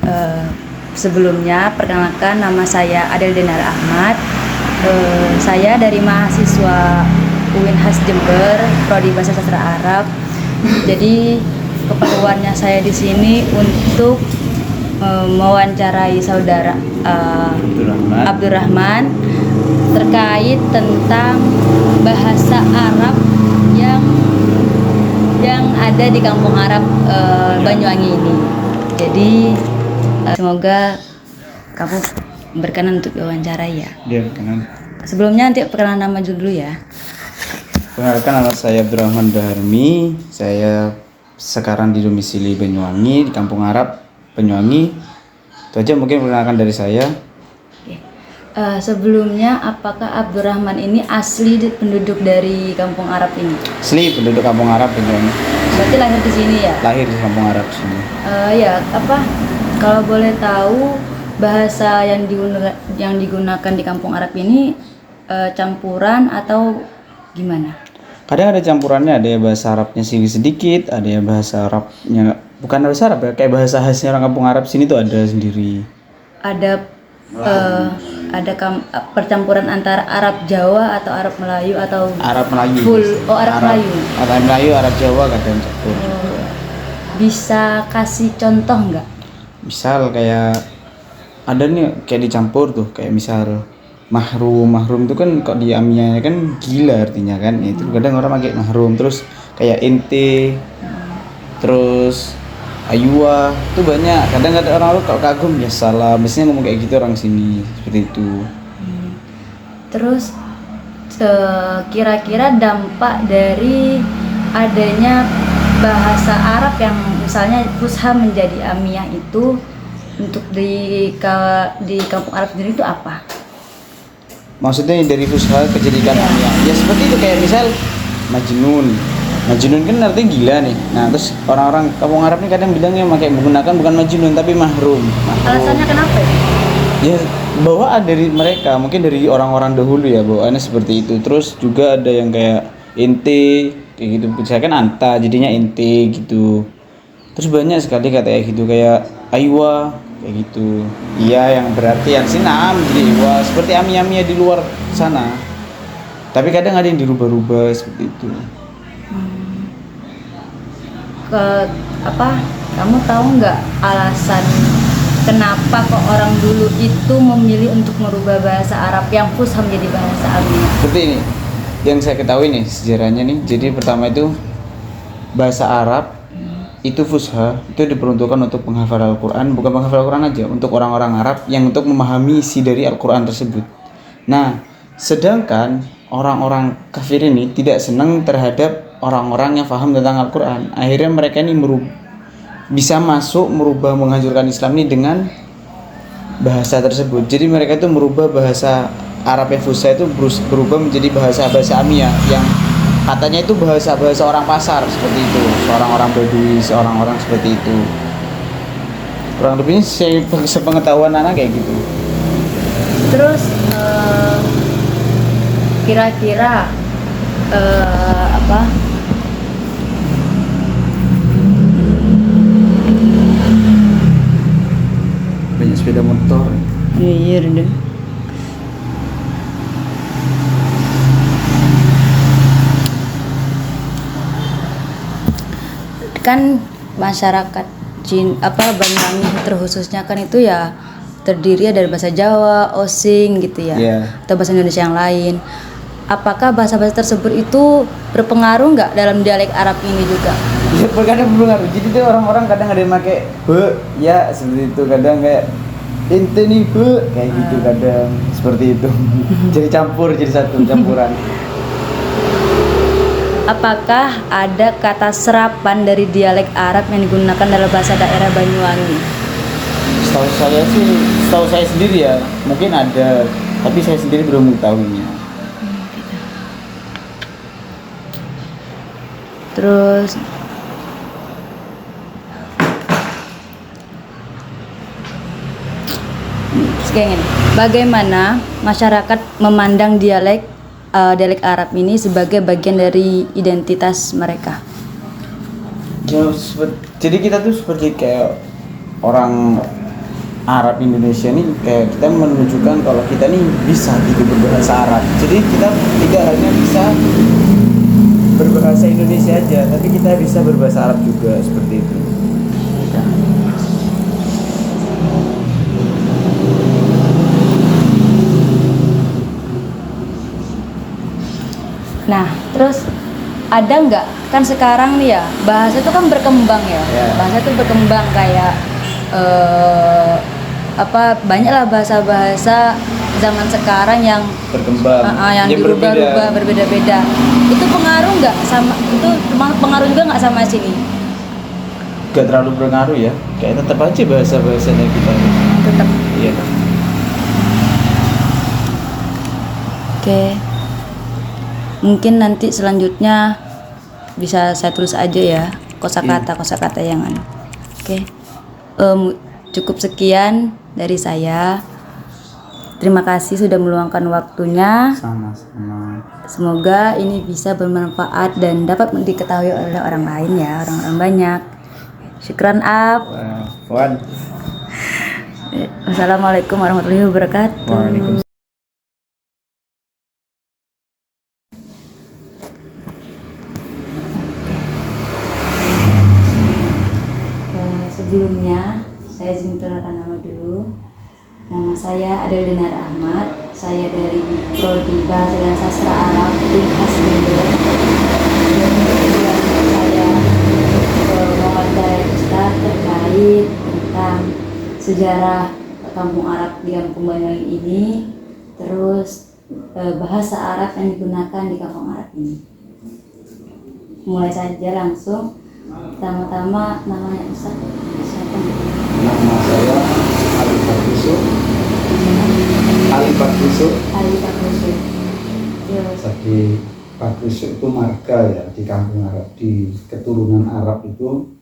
Eh, Sebelumnya, perkenalkan nama saya Adel Denara Ahmad. Saya dari mahasiswa UINHAS Jember, Prodi Bahasa Sastra Arab. Jadi keperluannya saya di sini untuk mewawancarai saudara Abdurrahman terkait tentang bahasa Arab yang ada di Kampung Arab Banyuwangi ini. Jadi semoga kamu berkenan untuk diwawancara ya. Dia berkenan. Sebelumnya nanti perkenalan nama dulu ya. Perkenalkan, nama saya Abdurrahman Daharmi. Saya sekarang di domisili Banyuwangi, di Kampung Arab Banyuwangi. Itu aja mungkin perkenalkan dari saya. Oke. Sebelumnya, apakah Abdurrahman ini asli penduduk dari Kampung Arab ini? Asli penduduk Kampung Arab Banyuwangi. Berarti lahir di sini ya? Lahir di Kampung Arab sini. Kalau boleh tahu bahasa yang digunakan di Kampung Arab ini campuran atau gimana? Kadang ada campurannya, ada ya bahasa Arabnya sedikit, ada ya bahasa Arabnya bukan bahasa Arab ya, kayak bahasa khasnya orang Kampung Arab sini tuh ada sendiri. Ada percampuran antara Arab Jawa atau Arab Melayu atau Arab Melayu. Arab Melayu. Arab Melayu, Arab Jawa kadang campur. Bisa kasih contoh nggak? Misal kayak ada nih kayak dicampur tuh, kayak misal mahrum itu kan kok di amiyahnya kan gila artinya kan, itu kadang orang pakai mahrum. Terus kayak ente, terus ayua itu banyak. Kadang ada orang kok kagum ya salah, mestinya ngomong kayak gitu orang sini seperti itu. Terus kira-kira dampak dari adanya bahasa Arab yang misalnya fusha menjadi amiyah itu untuk di Kampung Arab sendiri itu apa? Maksudnya dari fusha kejadikan amiyah ya seperti itu, kayak misal Majnun kan artinya gila nih. Nah terus orang-orang Kampung Arab nih kadang bilangnya menggunakan bukan Majnun tapi mahrum. Alasannya kenapa ya? Ya bawaan dari mereka, mungkin dari orang-orang dahulu ya bawaannya seperti itu. Terus juga ada yang kayak ente kayak gitu, misalkan anta jadinya ente gitu. Terus banyak sekali kata kayak gitu, kayak aywa kayak gitu. Iya yang berarti yang sinam jadi aywa, seperti ami-ami di luar sana. Tapi kadang ada yang dirubah-rubah seperti itu. Kamu tahu nggak alasan kenapa kok orang dulu itu memilih untuk merubah bahasa Arab yang fusha menjadi bahasa amiyah? Seperti ini yang saya ketahui nih sejarahnya nih. Jadi pertama itu bahasa Arab itu fusha itu diperuntukkan untuk penghafal Al-Quran, bukan penghafal Al-Quran aja, untuk orang-orang Arab yang untuk memahami isi dari Al-Quran tersebut. Nah sedangkan orang-orang kafir ini tidak senang terhadap orang-orang yang paham tentang Al-Quran. Akhirnya mereka ini bisa masuk merubah, menghancurkan Islam ini dengan bahasa tersebut. Jadi mereka itu merubah bahasa Arab yang fusha itu berubah menjadi bahasa amiyah yang katanya itu bahasa orang pasar seperti itu, orang-orang Badui, orang-orang seperti itu. Kurang lebihnya sepengetahuan anak kayak gitu. Terus kira-kira Banyak sepeda motor. Iya deh. Kan masyarakat Banyuwangi terkhususnya kan itu ya terdiri dari bahasa Jawa, Osing gitu ya, atau bahasa Indonesia yang lain. Apakah bahasa-bahasa tersebut itu berpengaruh nggak dalam dialek Arab ini juga? Ya kadang berpengaruh. Jadi tuh orang-orang kadang ada yang pakai be ya seperti itu, kadang kayak ente nih be kayak gitu, kadang seperti itu. Jadi campur, jadi satu campuran. Apakah ada kata serapan dari dialek Arab yang digunakan dalam bahasa daerah Banyuwangi? Setahu saya sendiri ya, mungkin ada, tapi saya sendiri belum mengetahuinya. Terus kayak gini, bagaimana masyarakat memandang dialek Arab ini sebagai bagian dari identitas mereka? Ya, jadi kita tuh seperti kayak orang Arab Indonesia nih kayak kita menunjukkan kalau kita nih bisa gitu berbahasa Arab. Jadi kita tidak hanya bisa berbahasa Indonesia aja, tapi kita bisa berbahasa Arab juga seperti itu. Nah, terus ada nggak, kan sekarang nih ya bahasa itu kan berkembang ya, bahasa itu berkembang kayak banyaklah bahasa-bahasa zaman sekarang yang berkembang, yang dirubah-rubah berbeda-beda. Itu pengaruh nggak sama, itu pengaruh juga nggak sama sini? Gak terlalu berpengaruh ya, kayak tetap aja bahasa-bahasanya kita. Tetap. Iya. Oke. Mungkin nanti selanjutnya bisa saya tulis aja ya kosakata yang anu. Oke. Cukup sekian dari saya. Terima kasih sudah meluangkan waktunya. Sama-sama. Semoga ini bisa bermanfaat dan dapat diketahui oleh orang lain ya, orang-orang banyak. Syukran Ab. Wan. Wassalamualaikum warahmatullahi wabarakatuh. Waalaikumsalam. Sebelumnya saya izin memperkenalkan nama dulu. Nama saya Adel Dinar Ahmad. Saya dari Prodi Bahasa dan Sastra Arab Universitas Jember. Saya mewawancara Ustaz terkait tentang sejarah kampung Arab di Kampung Banyuwangi ini, terus bahasa Arab yang digunakan di kampung Arab ini. Mulai saja langsung. Pertama-tama namanya Ustaz siapa? Nama saya Ali Bakriso. Jadi Bakriso itu marga ya di kampung Arab, di keturunan Arab itu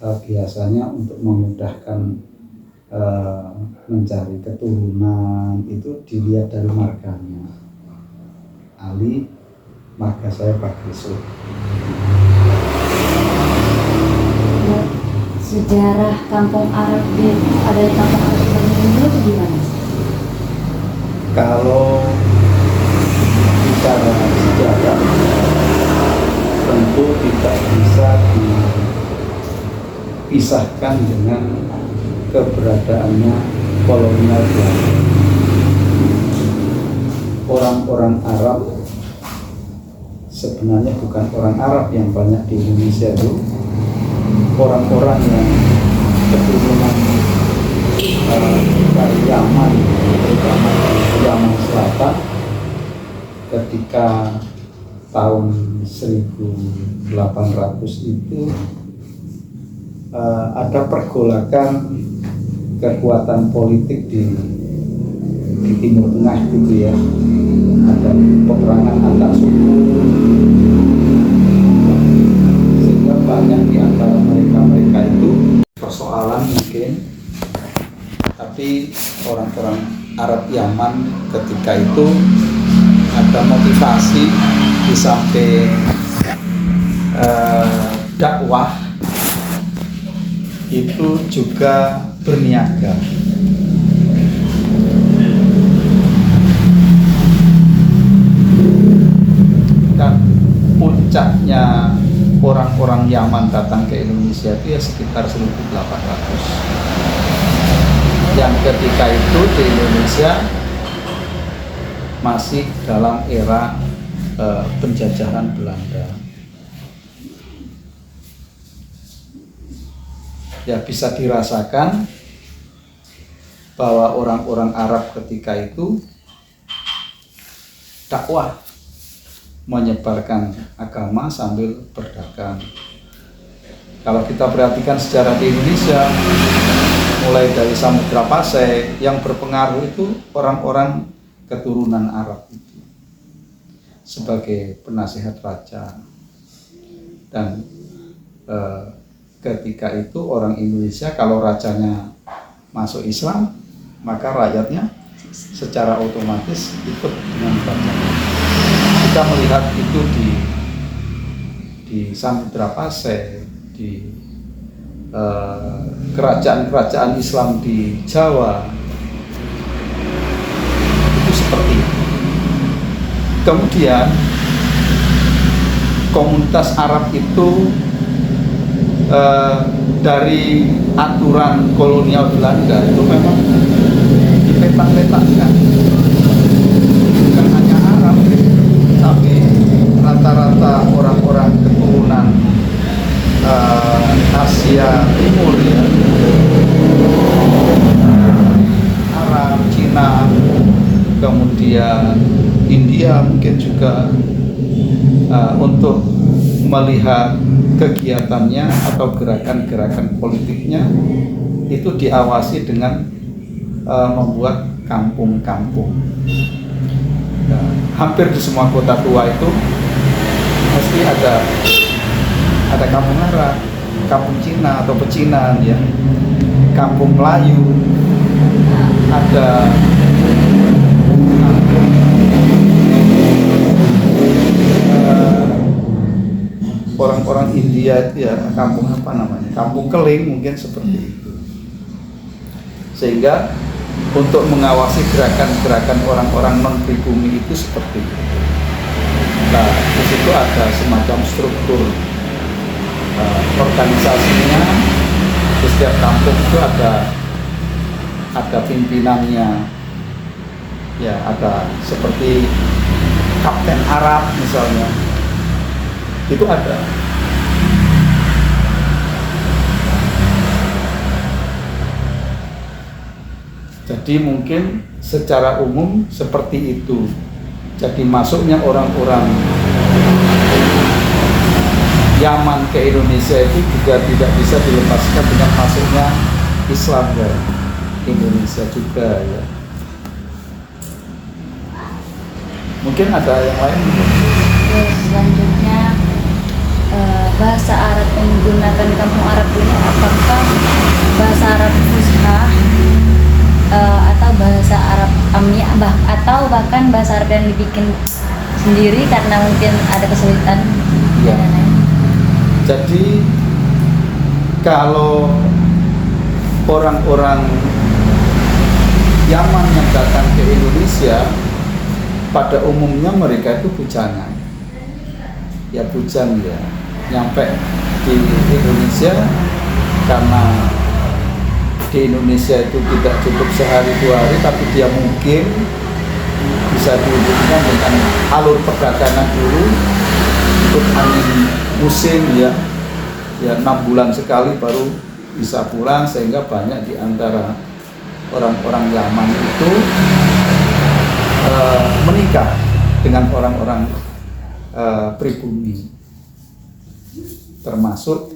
biasanya untuk memudahkan mencari keturunan itu dilihat dari marganya. Ali, marga saya Bakriso. Sejarah kampung Arab ada di kampung Arab ini itu gimana? Kalau bicara sejarah tentu tidak bisa dipisahkan dengan keberadaannya kolonial Belanda. Orang-orang Arab sebenarnya bukan orang Arab yang banyak di Indonesia itu, orang-orang yang keturunan dari Yaman, terutama Yaman Selatan, ketika tahun 1800 itu ada pergolakan kekuatan politik di Timur Tengah gitu ya, ada peperangan antar suku, sehingga banyak di antara mereka itu persoalan mungkin, tapi orang-orang Arab Yaman ketika itu ada motivasi di samping dakwah itu juga berniaga. Dan puncaknya orang-orang Yaman datang ke Indonesia itu ya sekitar 1800. Yang ketika itu di Indonesia masih dalam era penjajahan Belanda. Ya bisa dirasakan bahwa orang-orang Arab ketika itu dakwah, menyebarkan agama sambil berdagang. Kalau kita perhatikan sejarah di Indonesia, mulai dari Samudra Pasai, yang berpengaruh itu orang-orang keturunan Arab itu sebagai penasihat raja. Dan ketika itu orang Indonesia kalau rajanya masuk Islam, maka rakyatnya secara otomatis ikut dengan rajanya. Kita melihat itu di Samudra Pasai, di kerajaan-kerajaan Islam di Jawa itu seperti itu. Kemudian komunitas Arab itu dari aturan kolonial Belanda itu memang dipetak-petakkan, bukan hanya Arab tapi rata-rata orang-orang keturunan Asia Timur ya, Arab, Cina, kemudian India mungkin juga, untuk melihat kegiatannya atau gerakan-gerakan politiknya itu diawasi dengan membuat kampung-kampung. Nah, hampir di semua kota tua itu pasti ada kampung Arab, kampung Cina atau pecinan ya, kampung Melayu, ada kampung orang-orang India itu ya, kampung apa namanya, kampung Keling mungkin seperti itu. Sehingga untuk mengawasi gerakan-gerakan orang-orang non pribumi itu seperti itu. Nah, di situ ada semacam struktur organisasinya. Di setiap kampung itu ada pimpinannya, ya ada seperti kapten Arab misalnya, itu ada. Jadi mungkin secara umum seperti itu. Jadi masuknya orang-orang Yaman ke Indonesia itu juga tidak bisa dilepaskan dengan masuknya Islam ke Indonesia juga ya. Mungkin ada yang lain? Selanjutnya bahasa Arab yang digunakan di kampung Arab ini apakah bahasa Arab Fusha atau bahasa Arab Amiyah atau bahkan bahasa Arab yang dibikin sendiri karena mungkin ada kesulitan ya. Jadi kalau orang-orang Yaman yang datang ke Indonesia pada umumnya mereka itu bujangan ya, bujang ya, nyampe di Indonesia karena di Indonesia itu tidak cukup sehari 2 hari, tapi dia mungkin bisa dihubungkan dengan alur perdagangan dulu, ikut angin musim ya 6 bulan sekali baru bisa pulang, sehingga banyak di antara orang-orang Yaman itu menikah dengan orang-orang pribumi, termasuk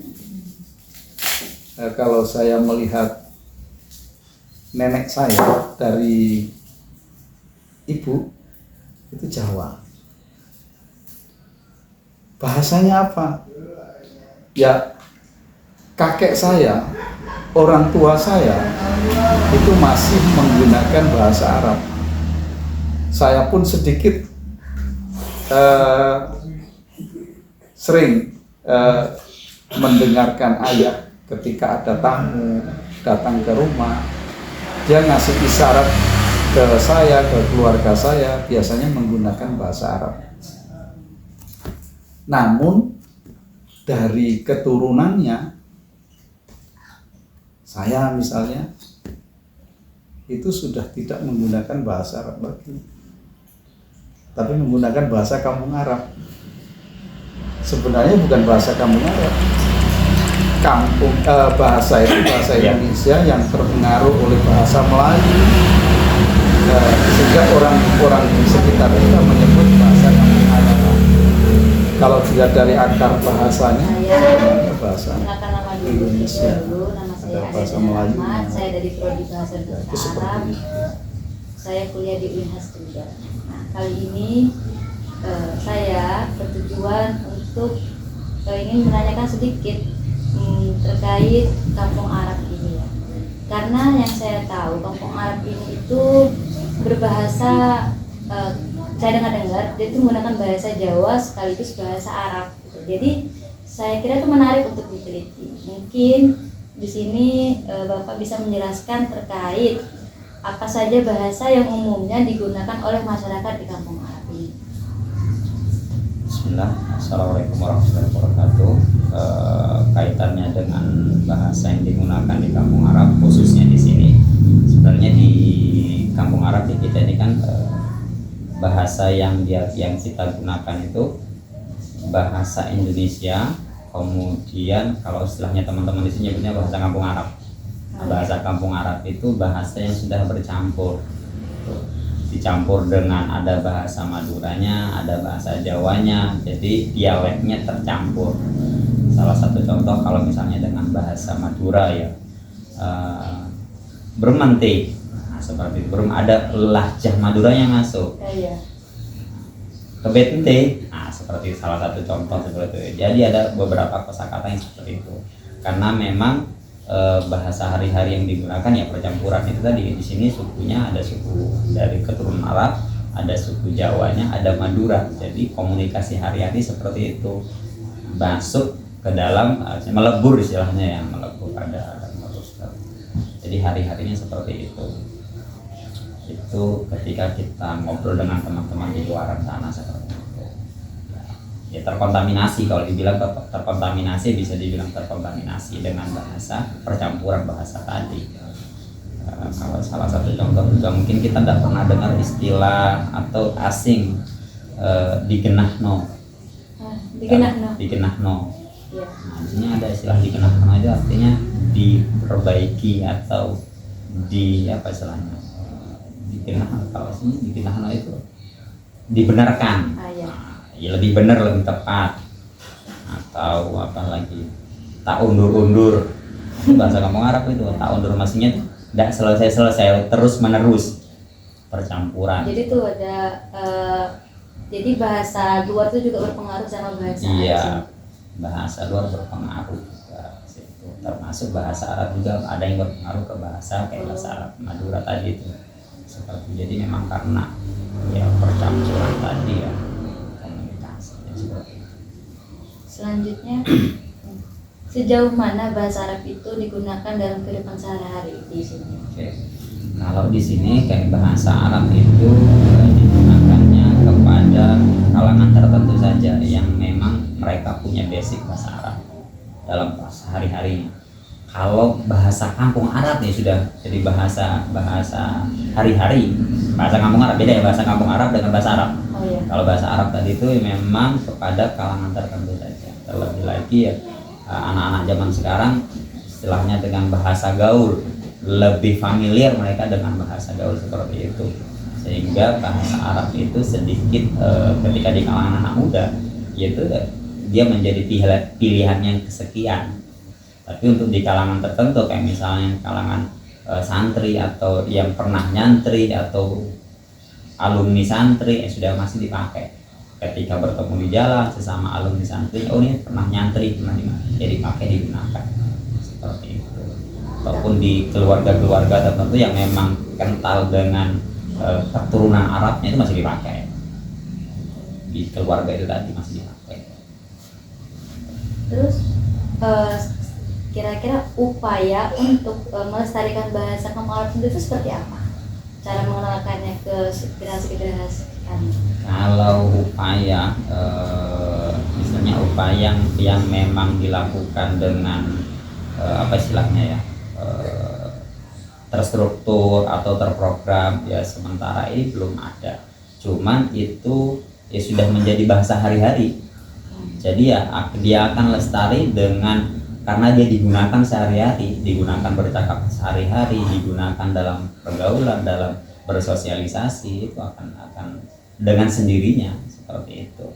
kalau saya melihat nenek saya dari ibu itu Jawa. Bahasanya apa? Ya kakek saya, orang tua saya itu masih menggunakan bahasa Arab. Saya pun sedikit sering mendengarkan ayah ketika ada tamu datang ke rumah, dia ngasih isyarat ke saya, ke keluarga saya, biasanya menggunakan bahasa Arab. Namun dari keturunannya, saya misalnya itu sudah tidak menggunakan bahasa Arab lagi, tapi menggunakan bahasa kampung Arab. Sebenarnya bukan bahasa kampung Arab, bahasa itu bahasa Indonesia yang terpengaruh oleh bahasa Melayu, sehingga orang-orang di sekitar kita menyebut bahasa kampung Arab. Kalau dilihat dari akar bahasanya, sebenarnya bahasa Indonesia, ada bahasa Melayu. Saya dari prodi bahasa dan Itu Arab. Saya kuliah di Unhas juga. Nah, kali ini saya bertujuan untuk ingin menanyakan sedikit terkait kampung Arab ini ya. Karena yang saya tahu kampung Arab ini itu berbahasa, saya dengar dia itu menggunakan bahasa Jawa sekaligus bahasa Arab gitu. Jadi saya kira itu menarik untuk diteliti. Mungkin di sini Bapak bisa menjelaskan terkait apa saja bahasa yang umumnya digunakan oleh masyarakat di Kampung Arab ini. Bismillah, Assalamualaikum warahmatullahi wabarakatuh. Kaitannya dengan bahasa yang digunakan di Kampung Arab, khususnya di sini. Sebenarnya di Kampung Arab di kita ini kan bahasa yang kita gunakan itu bahasa Indonesia, kemudian kalau istilahnya teman-teman di sini nyebutnya bahasa Kampung Arab. Nah, bahasa Kampung Arab itu bahasa yang sudah bercampur, dicampur dengan ada bahasa Maduranya, ada bahasa Jawanya, jadi dialeknya tercampur. Salah satu contoh kalau misalnya dengan bahasa Madura ya, bermente, nah, seperti itu, belum ada lahjah Madura yang masuk. Iya. Kebente, nah seperti salah satu contoh seperti itu. Jadi ada beberapa kosakata yang seperti itu. Karena memang bahasa hari-hari yang digunakan ya percampuran itu tadi. Di sini sukunya ada suku dari keturunan Arab, ada suku Jawanya, ada Madura. Jadi komunikasi hari-hari seperti itu masuk ke dalam melebur istilahnya, yang melebur ada melebur. Jadi hari-harinya seperti itu. Itu ketika kita ngobrol dengan teman-teman di luar sana seperti itu. Ya terkontaminasi, kalau dibilang terkontaminasi bisa dibilang terkontaminasi dengan bahasa percampuran bahasa tadi. Kalau salah satu contoh juga mungkin kita tidak pernah dengar istilah atau asing digenahno. Digenahno. Ya. Nah, di sini ada istilah digenahno itu artinya diperbaiki atau di apa istilahnya? Digenahno, kalau sini digenahno itu dibenarkan. Ya. Ya lebih benar, lebih tepat, atau apa lagi, tak undur-undur. Itu bahasa Kampung Arab itu, tak undur maksudnya tidak selesai-selesai, terus menerus percampuran. Jadi tuh ada jadi bahasa luar itu juga berpengaruh sama bahasa Iya, asing. bahasa luar berpengaruh juga situ. Termasuk bahasa Arab juga ada yang berpengaruh ke bahasa kayak bahasa Arab Madura tadi itu. Seperti jadi memang karena ya percampuran tadi ya. Selanjutnya, sejauh mana bahasa Arab itu digunakan dalam kehidupan sehari-hari di sini? Oke. Kalau di sini kayak bahasa Arab itu digunakannya kepada kalangan tertentu saja yang memang mereka punya basic bahasa Arab dalam sehari-harinya. Kalau bahasa Kampung Arab ya sudah jadi bahasa hari-hari. Bahasa Kampung Arab beda ya, bahasa Kampung Arab dengan bahasa Arab. Oh iya. Kalau bahasa Arab tadi itu memang kepada kalangan tertentu saja. Terlebih lagi ya anak-anak zaman sekarang istilahnya dengan bahasa gaul, lebih familiar mereka dengan bahasa gaul seperti itu, sehingga bahasa Arab itu sedikit ketika di kalangan anak muda yaitu dia menjadi pilihan yang kesekian. Tapi untuk di kalangan tertentu kayak misalnya kalangan santri atau yang pernah nyantri atau alumni santri sudah masih dipakai. Ketika bertemu di jalan sesama alumni santri, oh ini pernah nyantri, pernah jadi pakai digunakan seperti itu. Ataupun di keluarga-keluarga tertentu yang memang kental dengan keturunan Arabnya itu masih dipakai. Di keluarga itu tadi masih dipakai. Terus kira-kira upaya untuk melestarikan bahasa Kampung Arab itu seperti apa? Cara mengenalkannya ke generasi-generasi kami? Kalau upaya, misalnya upaya yang memang dilakukan dengan apa istilahnya ya, terstruktur atau terprogram ya sementara ini belum ada. Cuman itu ya sudah menjadi bahasa hari-hari. Jadi ya dia akan lestari dengan karena dia digunakan sehari-hari, digunakan bercakap sehari-hari, digunakan dalam pergaulan, dalam bersosialisasi, itu akan dengan sendirinya seperti itu.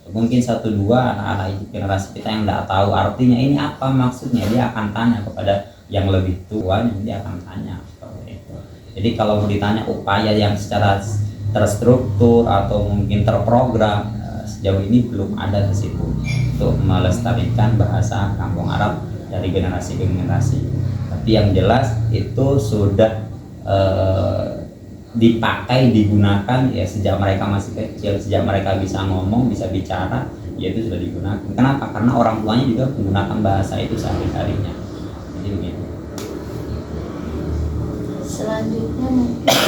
Mungkin 1-2 anak-anak generasi kita yang tidak tahu artinya ini apa maksudnya, dia akan tanya kepada yang lebih tua, dia akan tanya seperti itu. Jadi kalau mau ditanya upaya yang secara terstruktur atau mungkin terprogram, sejauh ini belum ada ke situ untuk melestarikan bahasa Kampung Arab dari generasi ke generasi. Tapi yang jelas itu sudah dipakai, digunakan ya sejak mereka masih kecil, sejak mereka bisa ngomong, bisa bicara, ya itu sudah digunakan. Kenapa? Karena orang tuanya juga menggunakan bahasa itu sehari-harinya. Jadi begitu. Selanjutnya mungkin